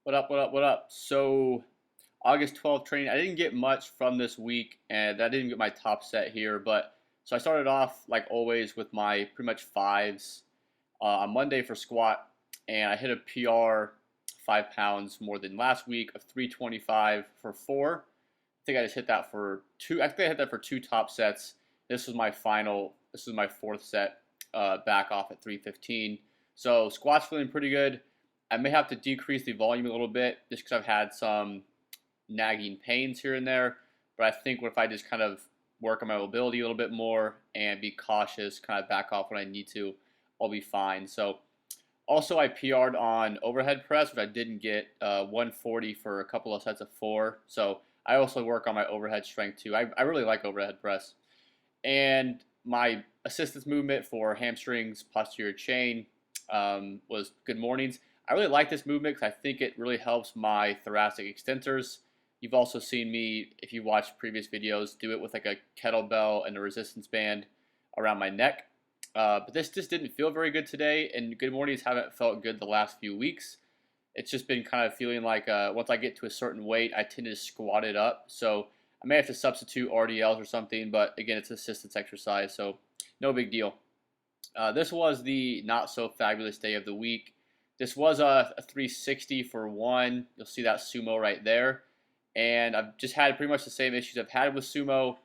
What up, what up, what up? So, August 12th training, I didn't get much from this week, and I didn't get my top set here, but so I started off, like always, with my pretty much fives on Monday for squat, and I hit a PR 5 pounds more than last week of 325 for four. I think I just hit that for two. I think I hit that for two top sets. This was my fourth set, back off at 315. So, squat's feeling pretty good. I may have to decrease the volume a little bit just because I've had some nagging pains here and there. But I think if I just kind of work on my mobility a little bit more and be cautious, kind of back off when I need to, I'll be fine. So also I PR'd on overhead press, which I didn't get 140 for a couple of sets of four. So I also work on my overhead strength too. I really like overhead press. And my assistance movement for hamstrings, posterior chain was good mornings. I really like this movement because I think it really helps my thoracic extensors. You've also seen me, if you watched previous videos, do it with like a kettlebell and a resistance band around my neck. But this just didn't feel very good today, and good mornings haven't felt good the last few weeks. It's just been kind of feeling like once I get to a certain weight, I tend to squat it up. So I may have to substitute RDLs or something, but again, it's assistance exercise, so no big deal. This was the not so fabulous day of the week. This was a 360 for one. You'll see that sumo right there. And I've just had pretty much the same issues I've had with sumo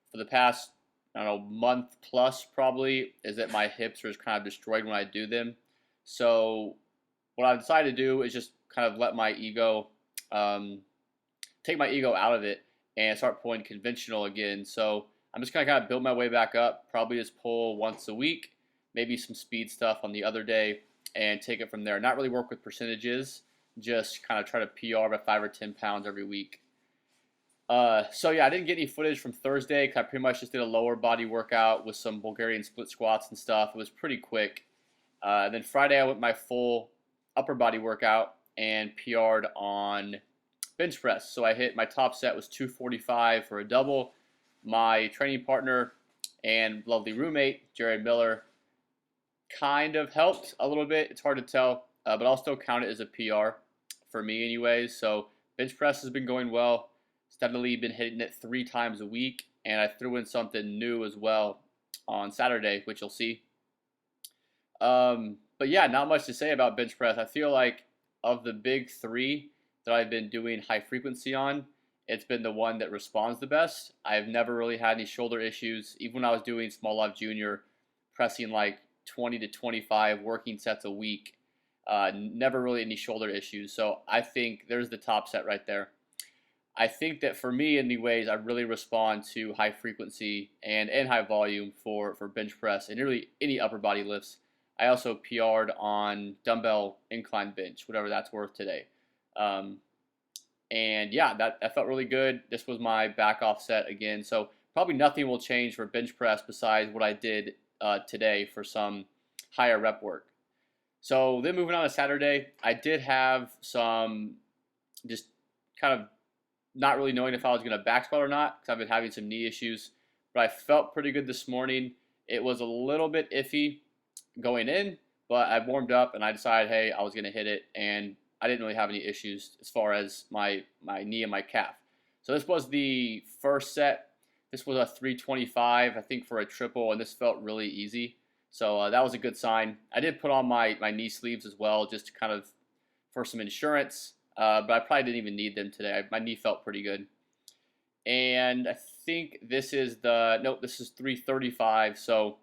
for the past, I don't know, month plus probably, is that my hips are just kind of destroyed when I do them. So what I've decided to do is just kind of let my ego, take my ego out of it and start pulling conventional again. So I'm just going to kind of build my way back up, probably just pull once a week, maybe some speed stuff on the other day, and take it from there. Not really work with percentages, just kind of try to PR by 5 or 10 pounds every week. So yeah, I didn't get any footage from Thursday because I pretty much just did a lower body workout with some Bulgarian split squats and stuff. It was pretty quick. Then Friday I went my full upper body workout and PR'd on bench press. So I hit my top set was 245 for a double. My training partner and lovely roommate, Jared Miller, kind of helped a little bit. It's hard to tell, but I'll still count it as a PR for me anyways. So bench press has been going well. Steadily been hitting it 3 times a week, and I threw in something new as well on Saturday, which you'll see. But yeah, not much to say about bench press. I feel like of the big 3 that I've been doing high frequency on, it's been the one that responds the best. I've never really had any shoulder issues. Even when I was doing Small Live Junior, pressing like 20 to 25 working sets a week, never really any shoulder issues. So I think there's the top set right there. I think that for me, anyways, I really respond to high frequency and high volume for bench press and really any upper body lifts. I also PR'd on dumbbell incline bench, whatever that's worth today. And yeah, that felt really good. This was my back off set again. So probably nothing will change for bench press besides what I did today for some higher rep work. So then moving on to Saturday, I did have some just kind of not really knowing if I was going to back squat or not because I've been having some knee issues. But I felt pretty good this morning. It was a little bit iffy going in, but I warmed up and I decided, hey, I was going to hit it, and I didn't really have any issues as far as my knee and my calf. So this was the first set. This was a 325, I think, for a triple, and this felt really easy. So that was a good sign. I did put on my knee sleeves as well, just to kind of for some insurance, but I probably didn't even need them today. My knee felt pretty good. And I think this is this is 335. So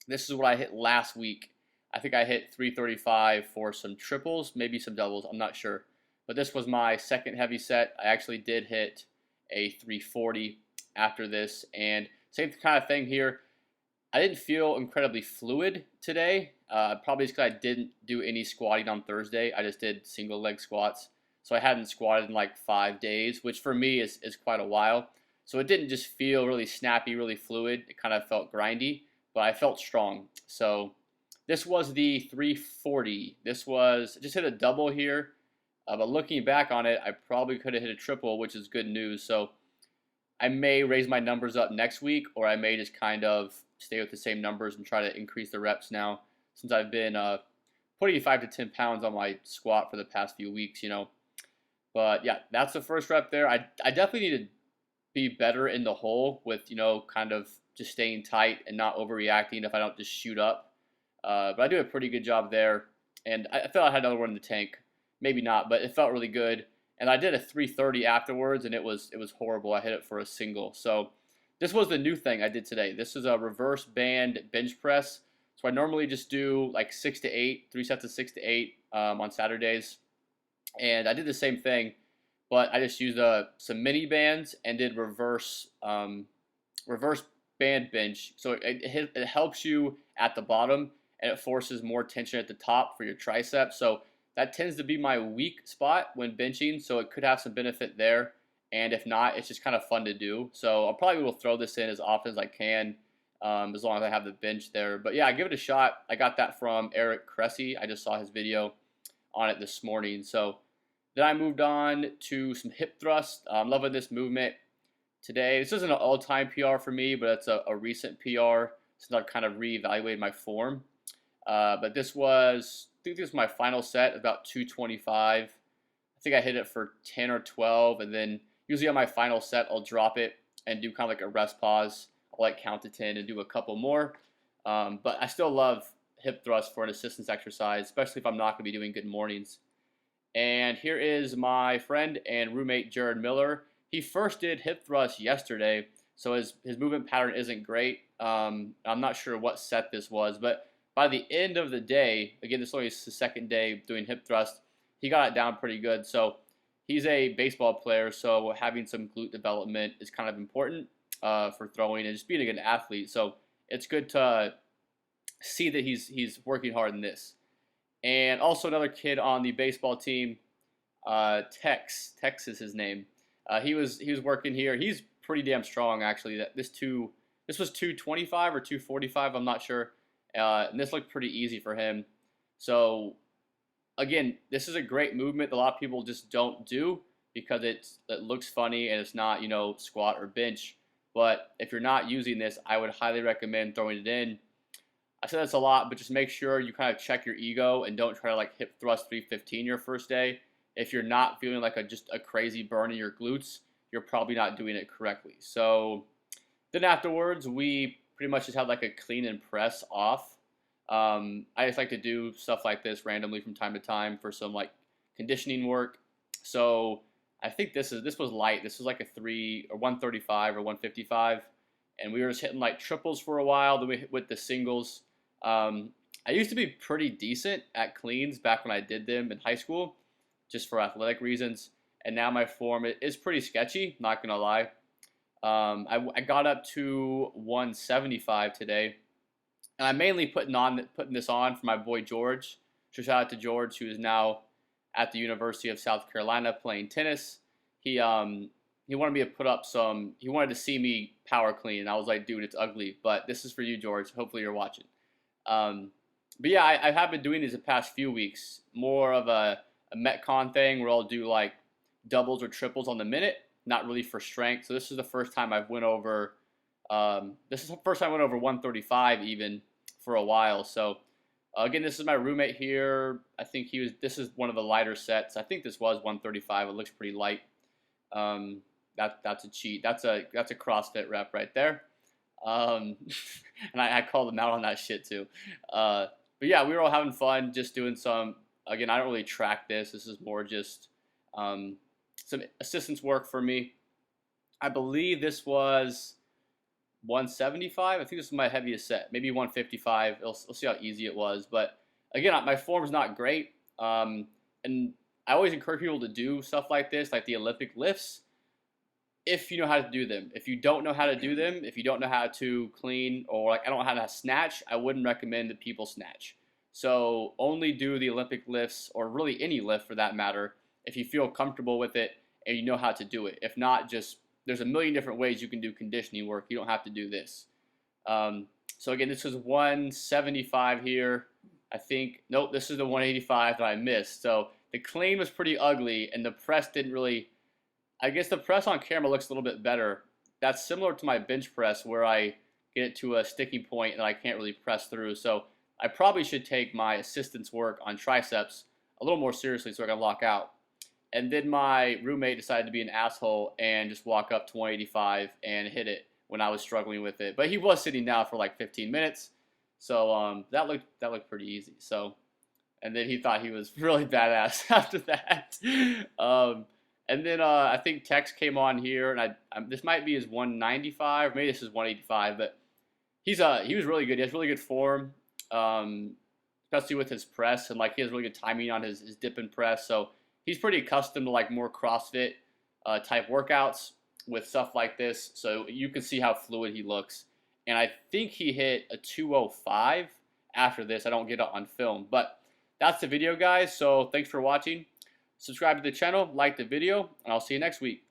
this is what I hit last week. I think I hit 335 for some triples, maybe some doubles, I'm not sure. But this was my second heavy set. I actually did hit a 340 after this, and same kind of thing here. I didn't feel incredibly fluid today, probably just because I didn't do any squatting on Thursday. I just did single leg squats. So I hadn't squatted in like 5 days, which for me is quite a while. So it didn't just feel really snappy, really fluid. It kind of felt grindy, but I felt strong. So this was the 340. This was just hit a double here, but looking back on it, I probably could have hit a triple, which is good news. So I may raise my numbers up next week, or I may just kind of stay with the same numbers and try to increase the reps now, since I've been putting 5 to 10 pounds on my squat for the past few weeks, But yeah, that's the first rep there. I definitely need to be better in the hole with, kind of just staying tight and not overreacting if I don't just shoot up. But I do a pretty good job there. And I felt I had another one in the tank. Maybe not, but it felt really good. And I did a 330 afterwards, and it was horrible. I hit it for a single. So this was the new thing I did today. This is a reverse band bench press. So I normally just do like 6 to 8, 3 sets of 6 to 8 on Saturdays. And I did the same thing, but I just used some mini bands and did reverse band bench. So it helps you at the bottom, and it forces more tension at the top for your triceps. So that tends to be my weak spot when benching, so it could have some benefit there. And if not, it's just kind of fun to do. So I'll probably will throw this in as often as I can, as long as I have the bench there. But yeah, give it a shot. I got that from Eric Cressy. I just saw his video on it this morning. So then I moved on to some hip thrust. I'm loving this movement today. This isn't an all-time PR for me, but it's a recent PR since I've kind of reevaluated my form. But this was, I think this was my final set, about 225. I think I hit it for 10 or 12, and then usually on my final set, I'll drop it and do kind of like a rest pause. I'll like count to 10 and do a couple more. But I still love hip thrust for an assistance exercise, especially if I'm not going to be doing good mornings. And here is my friend and roommate, Jared Miller. He first did hip thrust yesterday, so his movement pattern isn't great. I'm not sure what set this was, but by the end of the day, again, this is only his second day doing hip thrust, he got it down pretty good. So he's a baseball player, so having some glute development is kind of important for throwing and just being a good athlete. So it's good to see that he's working hard in this. And also another kid on the baseball team, Tex is his name. He was working here. He's pretty damn strong, actually. This was 225 or 245, I'm not sure. And this looked pretty easy for him. So again, this is a great movement that a lot of people just don't do because it looks funny and it's not, squat or bench. But if you're not using this, I would highly recommend throwing it in. I said that's a lot, but just make sure you kind of check your ego and don't try to like hip thrust 315 your first day. If you're not feeling like just a crazy burn in your glutes, you're probably not doing it correctly. So then afterwards, we pretty much just had like a clean and press off. I just like to do stuff like this randomly from time to time for some like conditioning work. So I think this was light. This was like a 135 or 155, and we were just hitting like triples for a while. Then we hit with the singles. I used to be pretty decent at cleans back when I did them in high school, just for athletic reasons. And now my form is pretty sketchy, not gonna lie. I got up to 175 today, and I'm mainly putting this on for my boy George. So shout out to George, who is now at the University of South Carolina playing tennis. He wanted me to put up some. He wanted to see me power clean, and I was like, dude, it's ugly. But this is for you, George. Hopefully you're watching. But yeah, I have been doing these the past few weeks. More of a Metcon thing where I'll do like doubles or triples on the minute, not really for strength. So this is the first time I've went over. This is the first time I went over 135 even for a while. So again, this is my roommate here. I think this is one of the lighter sets. I think this was 135. It looks pretty light. That's a cheat. That's a CrossFit rep right there. And I called them out on that shit too. But yeah, we were all having fun, just doing some. Again, I don't really track this. This is more just some assistance work for me. I believe this was 175. I think this is my heaviest set. Maybe 155. We'll see how easy it was. But again, my form's not great. And I always encourage people to do stuff like this, like the Olympic lifts, if you know how to do them. If you don't know how to do them, if you don't know how to clean, or like I don't know how to snatch, I wouldn't recommend that people snatch. So only do the Olympic lifts, or really any lift for that matter, if you feel comfortable with it and you know how to do it. If not, just there's a million different ways you can do conditioning work. You don't have to do this. So again, this is 175 here. I think, nope, this is the 185 that I missed. So the clean was pretty ugly, and the press didn't really, I guess the press on camera looks a little bit better. That's similar to my bench press where I get it to a sticking point and I can't really press through. So I probably should take my assistant's work on triceps a little more seriously so I can lock out. And then my roommate decided to be an asshole and just walk up to 185 and hit it when I was struggling with it. But he was sitting down for like 15 minutes, so that looked pretty easy. So, and then he thought he was really badass after that. And then I think Tex came on here, and this might be his 195, maybe this is 185, but he was really good. He has really good form, especially with his press, and like he has really good timing on his dip and press. So he's pretty accustomed to like more CrossFit type workouts with stuff like this. So you can see how fluid he looks. And I think he hit a 205 after this. I don't get it on film, but that's the video, guys. So thanks for watching. Subscribe to the channel, like the video, and I'll see you next week.